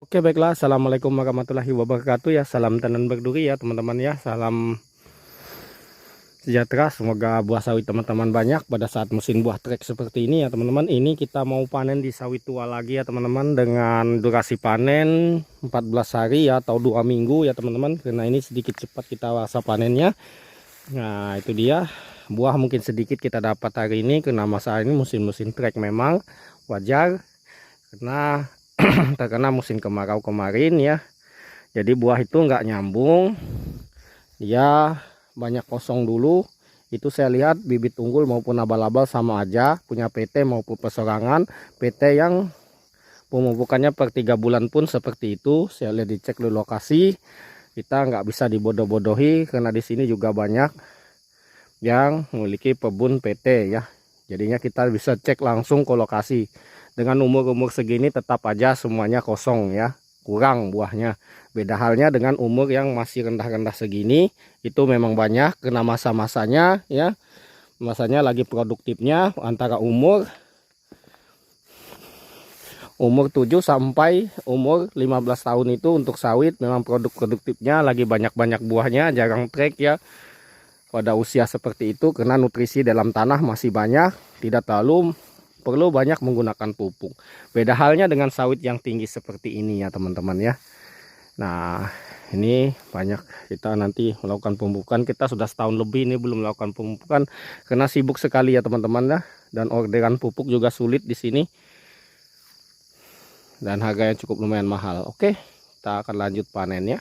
Oke, baiklah. Assalamualaikum warahmatullahi wabarakatuh ya. Salam tanam berduri ya teman-teman ya. Salam sejahtera. Semoga buah sawit teman-teman banyak pada saat musim buah trek seperti ini ya teman-teman. Ini kita mau panen di sawit tua lagi ya teman-teman. Dengan durasi panen 14 hari ya, atau 2 minggu ya teman-teman. Karena ini sedikit cepat kita masa panennya. Nah itu dia. Buah mungkin sedikit kita dapat hari ini. Karena masa ini musim-musim trek memang wajar. Karena terkena musim kemarau kemarin ya, jadi buah itu nggak nyambung ya, banyak kosong dulu. Itu saya lihat bibit unggul maupun abal-abal sama aja, punya PT maupun persorangan. PT yang pemupukannya per 3 bulan pun seperti itu. Saya lihat dicek di lokasi, kita nggak bisa dibodoh-bodohi karena di sini juga banyak yang memiliki kebun PT ya, jadinya kita bisa cek langsung ke lokasi. Dengan umur-umur segini tetap aja semuanya kosong ya, kurang buahnya. Beda halnya dengan umur yang masih rendah-rendah segini, itu memang banyak kena masa-masanya ya. Masanya lagi produktifnya antara umur 7 sampai umur 15 tahun itu untuk sawit memang produk produktifnya lagi banyak-banyak buahnya, jarang trek ya. Pada usia seperti itu karena nutrisi dalam tanah masih banyak, tidak terlalu perlu banyak menggunakan pupuk. Beda halnya dengan sawit yang tinggi seperti ini ya teman-teman ya. Nah ini banyak kita nanti melakukan pemupukan. Kita sudah setahun lebih ini belum melakukan pemupukan karena sibuk sekali ya teman-teman ya. Dan orderan pupuk juga sulit di sini. Dan harganya cukup lumayan mahal. Oke, kita akan lanjut panen ya.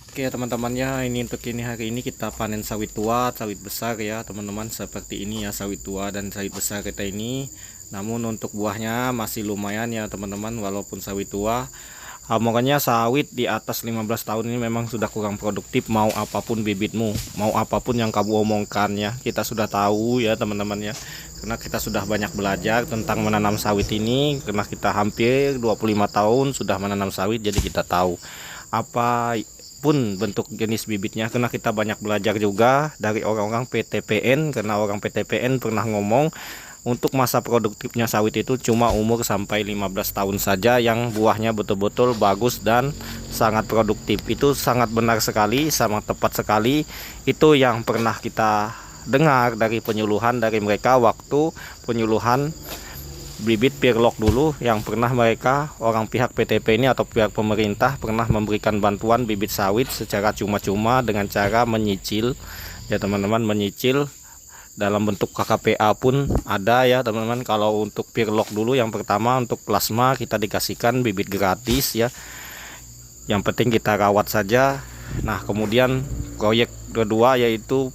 Oke teman-temannya, ini untuk ini hari ini kita panen sawit tua, sawit besar ya teman-teman. Seperti ini ya sawit tua dan sawit besar kita ini. Namun untuk buahnya masih lumayan ya teman-teman, walaupun sawit tua. Makanya sawit di atas 15 tahun ini memang sudah kurang produktif, mau apapun bibitmu, mau apapun yang kamu omongkan ya. Kita sudah tahu ya teman-teman ya. Karena kita sudah banyak belajar tentang menanam sawit ini, karena kita hampir 25 tahun sudah menanam sawit, jadi kita tahu apa pun bentuk jenis bibitnya, karena kita banyak belajar juga dari orang-orang PTPN. Karena orang PTPN pernah ngomong untuk masa produktifnya sawit itu cuma umur sampai 15 tahun saja yang buahnya betul-betul bagus dan sangat produktif. Itu sangat benar sekali, sangat tepat sekali. Itu yang pernah kita dengar dari penyuluhan dari mereka waktu penyuluhan bibit Pirlock dulu, yang pernah mereka orang pihak PTP ini atau pihak pemerintah pernah memberikan bantuan bibit sawit secara cuma-cuma dengan cara menyicil ya teman-teman, menyicil dalam bentuk KKPA pun ada ya teman-teman. Kalau untuk Pirlock dulu yang pertama untuk plasma kita dikasihkan bibit gratis ya, yang penting kita rawat saja. Nah kemudian proyek kedua yaitu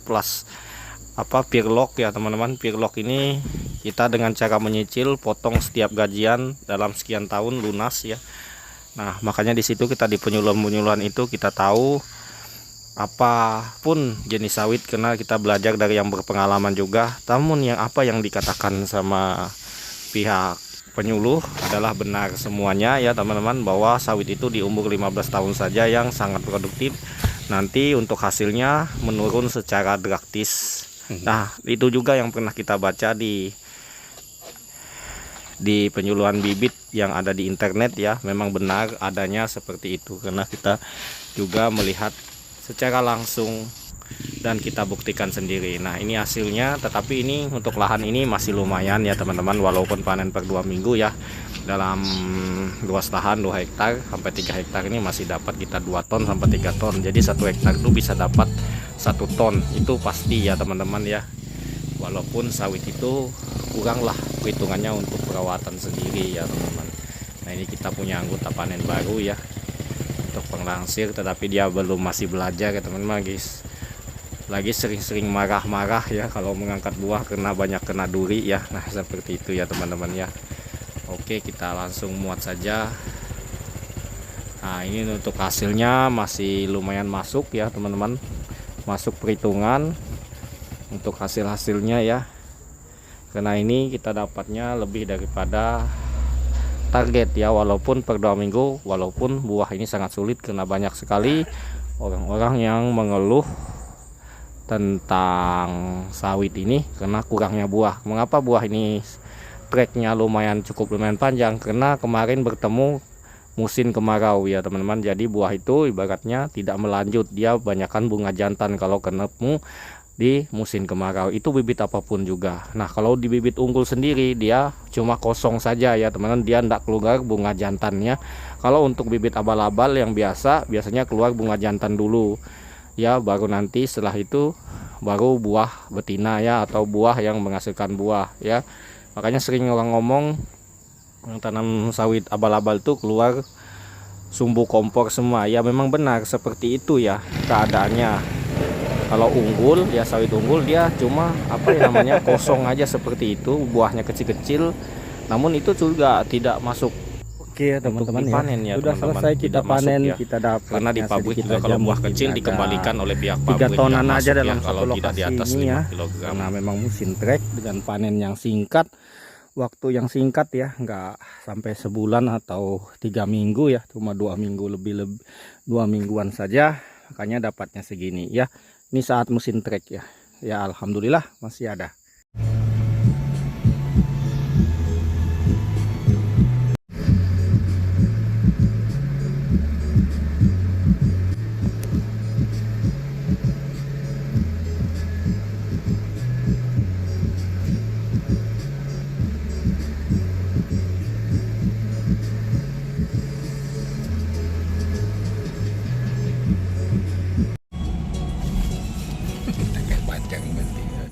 Pirlock ya teman-teman. Pirlock ini kita dengan cara menyicil, potong setiap gajian dalam sekian tahun lunas ya. Nah makanya di situ kita di penyuluhan itu kita tahu apapun jenis sawit, karena kita belajar dari yang berpengalaman juga. Namun apa yang dikatakan sama pihak penyuluh adalah benar semuanya ya teman-teman, bahwa sawit itu di umur 15 tahun saja yang sangat produktif. Nanti untuk hasilnya menurun secara drastis. Nah itu juga yang pernah kita baca di penyuluhan bibit yang ada di internet ya. Memang benar adanya seperti itu, karena kita juga melihat secara langsung dan kita buktikan sendiri. Nah ini hasilnya, tetapi ini untuk lahan ini masih lumayan ya teman-teman, walaupun panen per 2 minggu ya. Dalam luas lahan 2 hektar sampai 3 hektar ini masih dapat kita 2 ton sampai 3 ton. Jadi 1 hektar itu bisa dapat 1 ton, itu pasti ya teman-teman ya. Walaupun sawit itu kurang lah perhitungannya untuk perawatan sendiri ya teman-teman. Nah ini kita punya anggota panen baru ya untuk penglangsir, tetapi dia masih belajar ya teman-teman guys. Lagi sering-sering marah-marah ya kalau mengangkat buah karena banyak kena duri ya. Nah seperti itu ya teman-teman ya. Oke kita langsung muat saja. Nah ini untuk hasilnya masih lumayan masuk ya teman-teman, masuk perhitungan untuk hasilnya ya. Karena ini kita dapatnya lebih daripada target ya, walaupun per 2 minggu, walaupun buah ini sangat sulit karena banyak sekali orang-orang yang mengeluh tentang sawit ini karena kurangnya buah. Mengapa buah ini treknya cukup lumayan panjang? Karena kemarin bertemu musim kemarau ya teman-teman. Jadi buah itu ibaratnya tidak melanjut, dia banyakkan bunga jantan kalau ketemu di musim kemarau, itu bibit apapun juga. Nah kalau di bibit unggul sendiri dia cuma kosong saja ya teman-teman, dia tidak keluar bunga jantannya. Kalau untuk bibit abal-abal yang biasanya keluar bunga jantan dulu ya, baru nanti setelah itu baru buah betina ya, atau buah yang menghasilkan buah ya. Makanya sering orang ngomong yang tanam sawit abal-abal tuh keluar sumbu kompor semua ya. Memang benar seperti itu ya keadaannya. Kalau unggul ya, sawit unggul dia cuma apa ya namanya, kosong aja seperti itu, buahnya kecil-kecil, namun itu juga tidak masuk. Oke teman-teman ya, panen ya, sudah teman-teman. selesai kita Tidak panen masuk ya. kita dapat. Karena di pabrik juga kalau buah kecil dikembalikan oleh pihak 3 pabrik tonan nggak aja masuk dalam ya, kalau satu tidak di lokasi atas ini 5 ya, kg. karena memang musim trek dengan panen yang singkat, waktu yang singkat ya, nggak sampai sebulan atau 3 minggu ya, cuma 2 minggu lebih 2 mingguan saja, makanya dapatnya segini ya. Ini saat musim trek ya, ya alhamdulillah masih ada.